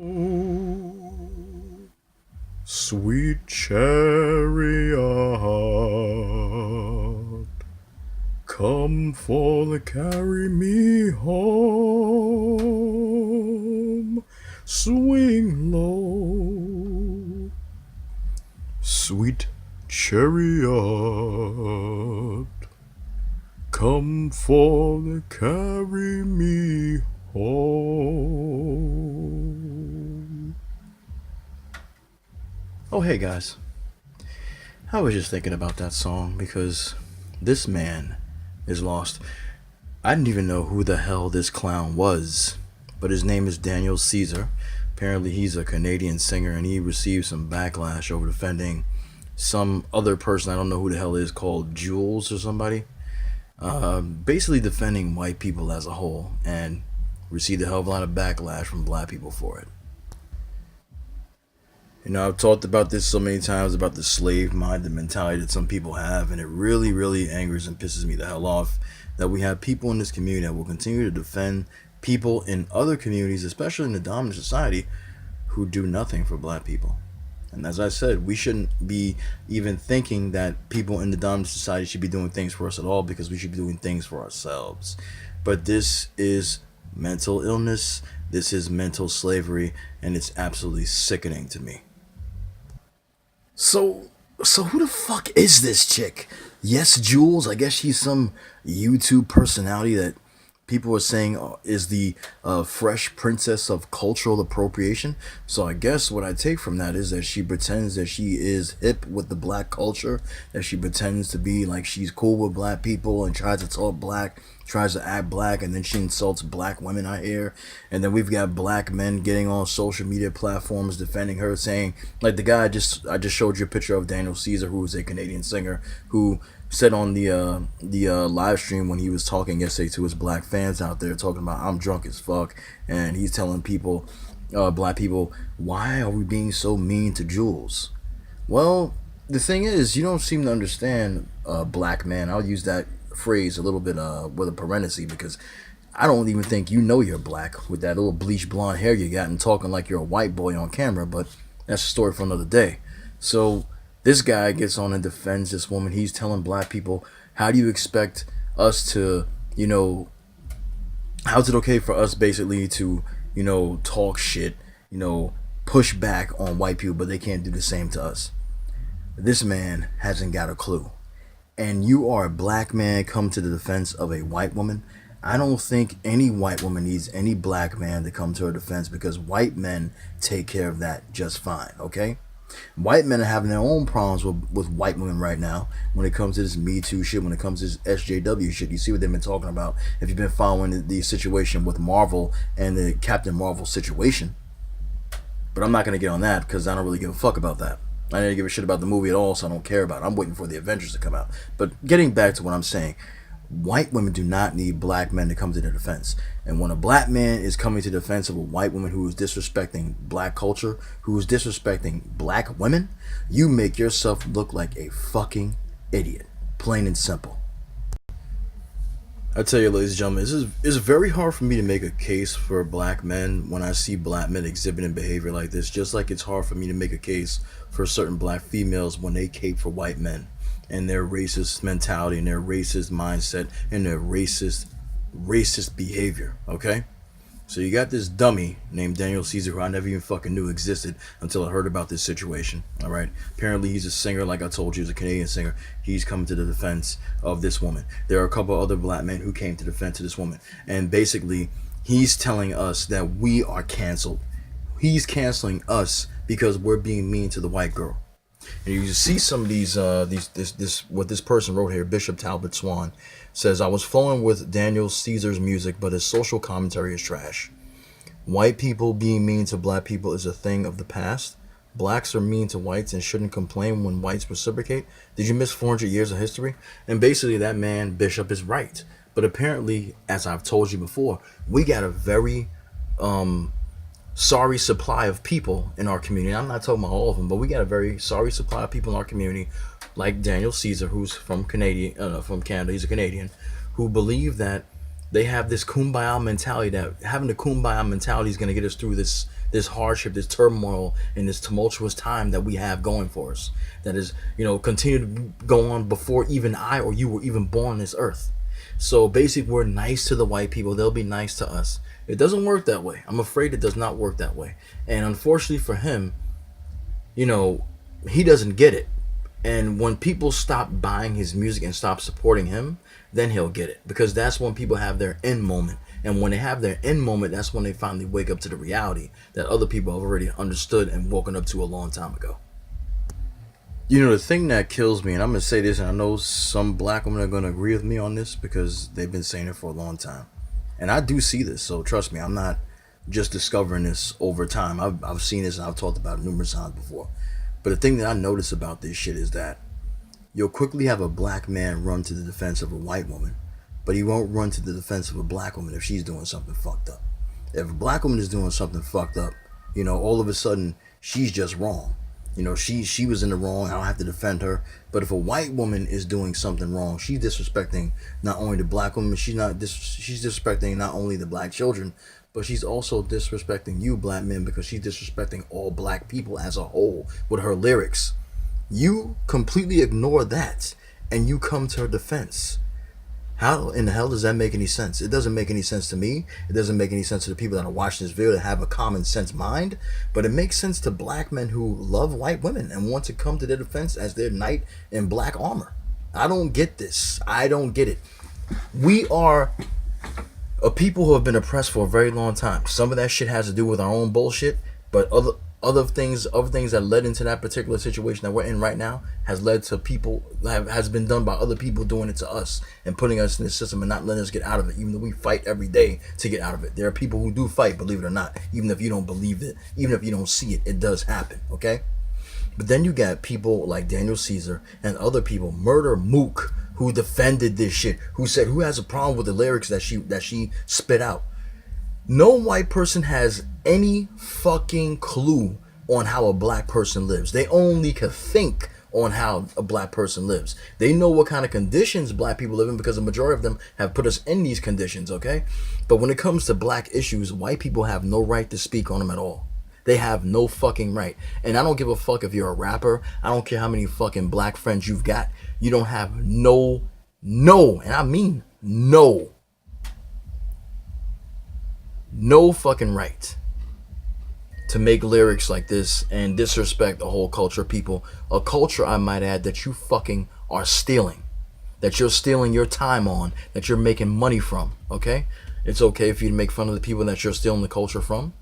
Oh, sweet chariot, come for to carry me home. Swing low, sweet chariot, come for to carry me home. Oh, hey guys. I was just thinking about that song because this man is lost. I didn't even know who the hell this clown was, but his name is Daniel Caesar. Apparently, he's a Canadian singer and he received some backlash over defending some other person, I don't know who the hell it is, called Jules or somebody. Basically defending white people as a whole and received a hell of a lot of backlash from black people for it. I've talked about this so many times about the slave minded mentality that some people have, and it really, really angers and pisses me the hell off that we have people in this community that will continue to defend people in other communities, especially in the dominant society, who do nothing for black people. And as I said, we shouldn't be even thinking that people in the dominant society should be doing things for us at all because we should be doing things for ourselves. But this is mental illness, this is mental slavery, and it's absolutely sickening to me. So, so who the fuck is this chick? Yesjulz, I guess she's some YouTube personality that people are saying is the fresh princess of cultural appropriation. So I guess what I take from that is that she pretends that she is hip with the black culture, that she pretends to be like she's cool with black people and tries to talk black, tries to act black, and then she insults black women, I hear. And then we've got black men getting on social media platforms defending her, saying like the guy I just showed you a picture of, Daniel Caesar, who is a Canadian singer, who said on the live stream when he was talking yesterday to his black fans out there, talking about I'm drunk as fuck, and he's telling people, black people, why are we being so mean to Jules? Well, the thing is, you don't seem to understand, black man. I'll use that phrase a little bit with a parenthesis because I don't even think you know you're black with that little bleach blonde hair you got and talking like you're a white boy on camera, but that's a story for another day. So this guy gets on and defends this woman. He's telling black people, how do you expect us to, how's it okay for us basically to, talk shit, push back on white people, but they can't do the same to us? This man hasn't got a clue. And you are a black man come to the defense of a white woman. I don't think any white woman needs any black man to come to her defense because white men take care of that just fine, okay? White men are having their own problems with white women right now when it comes to this Me Too shit, when it comes to this SJW shit. You see what they've been talking about if you've been following the situation with Marvel and the Captain Marvel situation. But I'm not going to get on that because I don't really give a fuck about that. I didn't give a shit about the movie at all, so I don't care about it. I'm waiting for the Avengers to come out. But getting back to what I'm saying, white women do not need black men to come to their defense. And when a black man is coming to the defense of a white woman who is disrespecting black culture, who is disrespecting black women, you make yourself look like a fucking idiot. Plain and simple. I tell you, ladies and gentlemen, it's very hard for me to make a case for black men when I see black men exhibiting behavior like this. Just like it's hard for me to make a case for certain black females when they cape for white men and their racist mentality and their racist mindset and their racist behavior. Okay, so you got this dummy named Daniel Caesar who I never even fucking knew existed until I heard about this situation. All right. Apparently he's a singer, like I told you, he's a Canadian singer. He's coming to the defense of this woman. There are a couple other black men who came to defend to this woman. And basically he's telling us that we are canceled. He's canceling us because we're being mean to the white girl. And you see some of this what this person wrote here. Bishop Talbot Swan says, I was flowing with Daniel Caesar's music, but his social commentary is trash. White people being mean to black people is a thing of the past. Blacks are mean to whites and shouldn't complain when whites reciprocate. Did you miss 400 years of history? And basically that man, Bishop, is right. But apparently, as I've told you before, we got a very sorry supply of people in our community. I'm not talking about all of them, but we got a very sorry supply of people in our community, like Daniel Caesar, who's from Canada. He's a Canadian, who believe that they have this kumbaya mentality, that having the kumbaya mentality is going to get us through this hardship, this turmoil, and this tumultuous time that we have going for us. That is, continue to go on before even I or you were even born on this earth. So basically, we're nice to the white people. They'll be nice to us. It doesn't work that way. I'm afraid it does not work that way. And unfortunately for him, he doesn't get it. And when people stop buying his music and stop supporting him, then he'll get it. Because that's when people have their end moment. And when they have their end moment, that's when they finally wake up to the reality that other people have already understood and woken up to a long time ago. The thing that kills me, and I'm going to say this, and I know some black women are going to agree with me on this because they've been saying it for a long time. And I do see this, so trust me, I'm not just discovering this over time. I've seen this and I've talked about it numerous times before. But the thing that I notice about this shit is that you'll quickly have a black man run to the defense of a white woman, but he won't run to the defense of a black woman if she's doing something fucked up. If a black woman is doing something fucked up, all of a sudden she's just wrong. She was in the wrong. I don't have to defend her. But if a white woman is doing something wrong, she's disrespecting not only the black woman, she's disrespecting not only the black children, but she's also disrespecting you black men because she's disrespecting all black people as a whole with her lyrics. You completely ignore that and you come to her defense. How in the hell does that make any sense? It doesn't make any sense to me. It doesn't make any sense to the people that are watching this video that have a common sense mind. But it makes sense to black men who love white women and want to come to their defense as their knight in black armor. I don't get this. I don't get it. We are a people who have been oppressed for a very long time. Some of that shit has to do with our own bullshit, but other things that led into that particular situation that we're in right now has led to people has been done by other people doing it to us and putting us in the system and not letting us get out of it, even though we fight every day to get out of it. There are people who do fight, believe it or not, even if you don't believe it, even if you don't see it, it does happen, okay? But then you got people like Daniel Caesar and other people, Murder Mook, who defended this shit, who said, who has a problem with the lyrics that she spit out? No white person has any fucking clue on how a black person lives. They only can think on how a black person lives. They know what kind of conditions black people live in because the majority of them have put us in these conditions, okay? But when it comes to black issues, white people have no right to speak on them at all. They have no fucking right. And I don't give a fuck if you're a rapper. I don't care how many fucking black friends you've got. You don't have no, and I mean no fucking right to make lyrics like this and disrespect a whole culture of people. A culture, I might add, that you fucking are stealing. That you're stealing your time on. That you're making money from, okay? It's okay for you to make fun of the people that you're stealing the culture from.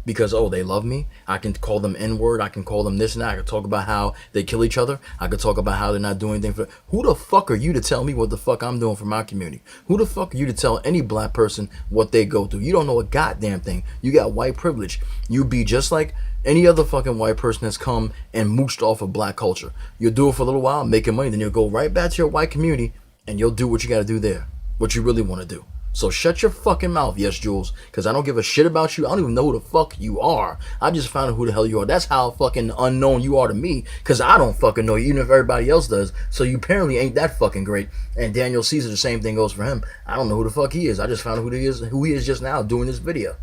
Because, they love me. I can call them N-word. I can call them this and that. I can talk about how they kill each other. I can talk about how they're not doing anything for... Who the fuck are you to tell me what the fuck I'm doing for my community? Who the fuck are you to tell any black person what they go through? You don't know a goddamn thing. You got white privilege. You be just like any other fucking white person that's come and mooched off of black culture. You'll do it for a little while, making money. Then you'll go right back to your white community and you'll do what you got to do there. What you really want to do. So shut your fucking mouth, Yesjulz, because I don't give a shit about you. I don't even know who the fuck you are. I just found out who the hell you are. That's how fucking unknown you are to me, because I don't fucking know you, even if everybody else does. So you apparently ain't that fucking great. And Daniel Caesar, the same thing goes for him. I don't know who the fuck he is. I just found out who he is just now doing this video.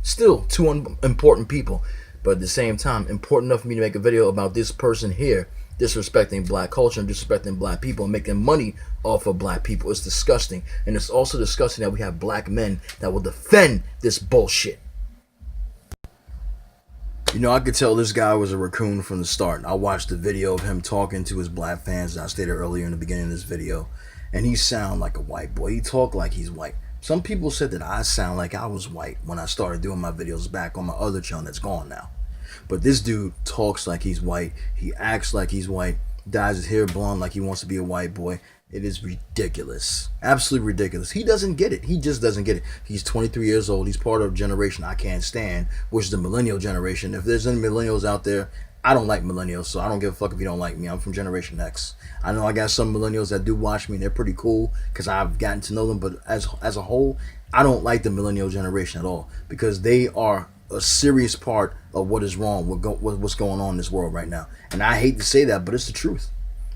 Still, two important people, but at the same time, important enough for me to make a video about this person here disrespecting black culture and disrespecting black people and making money off of black people. It's disgusting. And it's also disgusting that we have black men that will defend this bullshit. I could tell this guy was a raccoon from the start. I watched the video of him talking to his black fans that I stated earlier in the beginning of this video, and he sound like a white boy. He talk like he's white. Some people said that I sound like I was white when I started doing my videos back on my other channel that's gone now. But this dude talks like he's white. He acts like he's white. Dyes his hair blonde like he wants to be a white boy. It is ridiculous. Absolutely ridiculous. He doesn't get it. He just doesn't get it. He's 23 years old. He's part of a generation I can't stand, which is the millennial generation. If there's any millennials out there, I don't like millennials, so I don't give a fuck if you don't like me. I'm from Generation X. I know I got some millennials that do watch me, and they're pretty cool because I've gotten to know them. But as a whole, I don't like the millennial generation at all because they are a serious part of what is wrong with what's going on in this world right now. And I hate to say that, but it's the truth.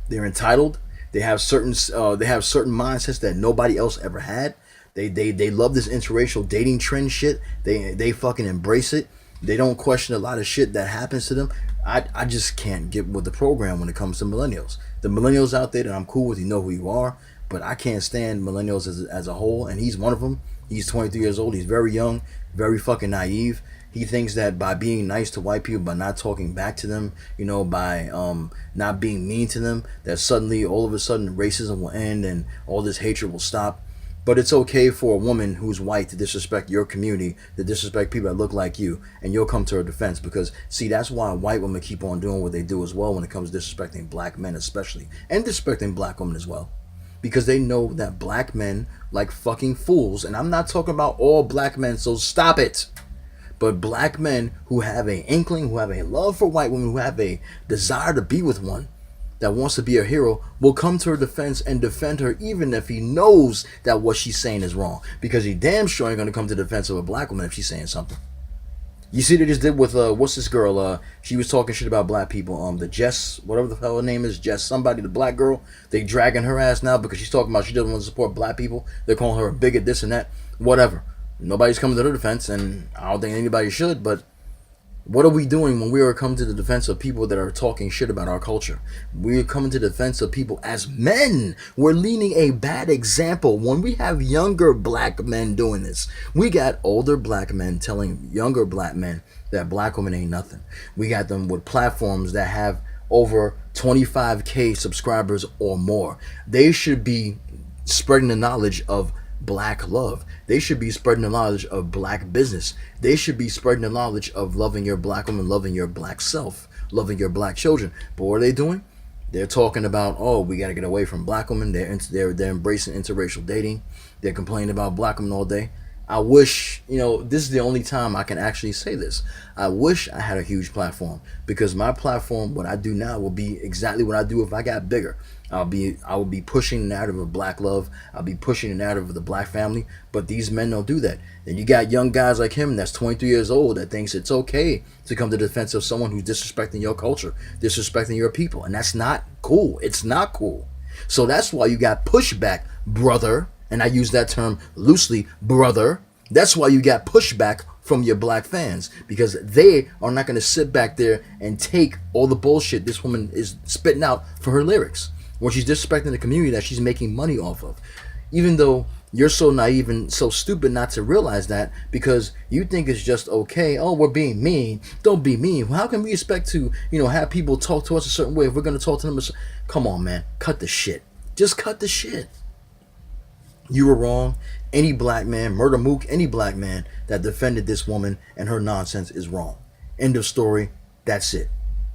They're entitled. They have certain mindsets that nobody else ever had. They love this interracial dating trend shit. They fucking embrace it. They don't question a lot of shit that happens to them. I just can't get with the program when it comes to millennials. The millennials out there that I'm cool with, you know who you are, but I can't stand millennials as a whole, and he's one of them. He's 23 years old. He's very young, very fucking naive. He thinks that by being nice to white people, by not talking back to them, by not being mean to them, that suddenly, all of a sudden, racism will end and all this hatred will stop. But it's okay for a woman who's white to disrespect your community, to disrespect people that look like you, and you'll come to her defense. Because, see, that's why white women keep on doing what they do as well when it comes to disrespecting black men especially, and disrespecting black women as well. Because they know that black men like fucking fools, and I'm not talking about all black men, so stop it. But black men who have an inkling, who have a love for white women, who have a desire to be with one, that wants to be a hero, will come to her defense and defend her even if he knows that what she's saying is wrong. Because he damn sure ain't gonna come to the defense of a black woman if she's saying something. You see, they just did with what's this girl? She was talking shit about black people. The Jess, whatever the hell her name is, Jess somebody, the black girl. They dragging her ass now because she's talking about she doesn't want to support black people. They're calling her a bigot, this and that, whatever. Nobody's coming to her defense, and I don't think anybody should. But what are we doing when we are coming to the defense of people that are talking shit about our culture? We're coming to the defense of people as men. We're leading a bad example when we have younger black men doing this. We got older black men telling younger black men that black women ain't nothing. We got them with platforms that have over 25K subscribers or more. They should be spreading the knowledge of black love. They should be spreading the knowledge of black business. They should be spreading the knowledge of loving your black woman, loving your black self, loving your black children. But what are they doing? They're talking about, oh, we got to get away from black women. They're embracing interracial dating. They're complaining about black women all day. I wish, this is the only time I can actually say this. I wish I had a huge platform, because my platform, what I do now, will be exactly what I do if I got bigger. I will be pushing the narrative of black love. I'll be pushing the narrative of the black family. But these men don't do that. And you got young guys like him that's 23 years old that thinks it's okay to come to the defense of someone who's disrespecting your culture, disrespecting your people. And that's not cool. It's not cool. So that's why you got pushback, brother. And I use that term loosely, brother. That's why you got pushback from your black fans, because they are not going to sit back there and take all the bullshit this woman is spitting out for her lyrics, where she's disrespecting the community that she's making money off of. Even though you're so naive and so stupid not to realize that, because you think it's just okay. Oh, we're being mean. Don't be mean. Well, how can we expect to, have people talk to us a certain way if we're going to talk to them? Come on, man. Cut the shit. Just cut the shit. You were wrong. Any black man, Murder Mook, any black man that defended this woman and her nonsense is wrong. End of story. That's it.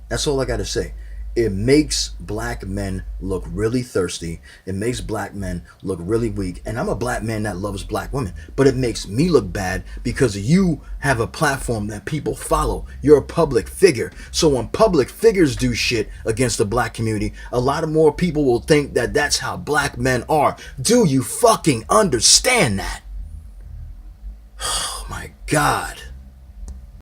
That's all I got to say. It makes black men look really thirsty. It makes black men look really weak. And I'm a black man that loves black women. But it makes me look bad because you have a platform that people follow. You're a public figure. So when public figures do shit against the black community, a lot of more people will think that that's how black men are. Do you fucking understand that? Oh my God.